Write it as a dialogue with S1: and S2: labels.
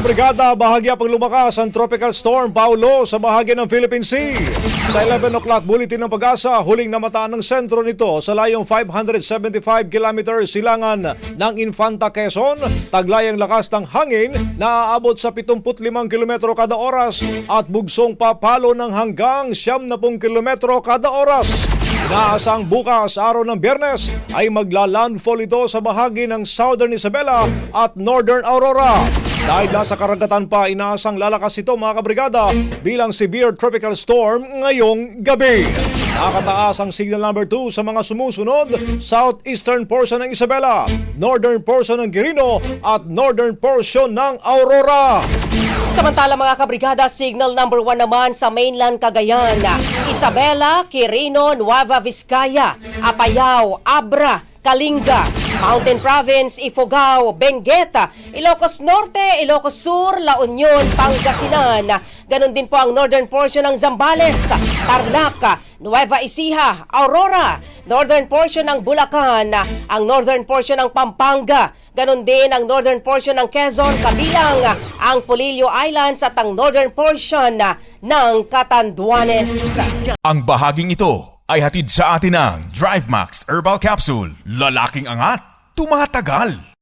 S1: Brigada, bahagya pang lumakas ang Tropical Storm Paulo sa bahagi ng Philippine Sea. Sa 11 o'clock bulletin ng Pag-asa, huling namataan ng sentro nito sa layong 575 km silangan ng Infanta, Quezon. Taglayang lakas ng hangin na aabot sa 75 km kada oras at bugsong papalo ng hanggang 70 km kada oras. Inaasang bukas, araw ng Biyernes, ay magla-landfall ito sa bahagi ng Southern Isabela at Northern Aurora. Dahil nasa karagatan pa, inaasang lalakas ito mga kabrigada bilang severe tropical storm ngayong gabi. Nakataas ang signal number 2 sa mga sumusunod: southeastern portion ng Isabela, northern portion ng Quirino at northern portion ng Aurora.
S2: Samantala mga kabrigada, signal number 1 naman sa mainland Cagayan, Isabela, Quirino, Nueva Vizcaya, Apayao, Abra, Kalinga, Mountain Province, Ifugao, Bengueta, Ilocos Norte, Ilocos Sur, La Union, Pangasinan. Ganon din po ang northern portion ng Zambales, Tarlac, Nueva Ecija, Aurora, northern portion ng Bulacan, ang northern portion ng Pampanga, ganon din ang northern portion ng Quezon, kabilang ang Polillo Islands at ang northern portion ng Catanduanes.
S3: Ang bahaging ito ay hatid sa atin ng DriveMax Herbal Capsule. Lalaking angat, tumatagal.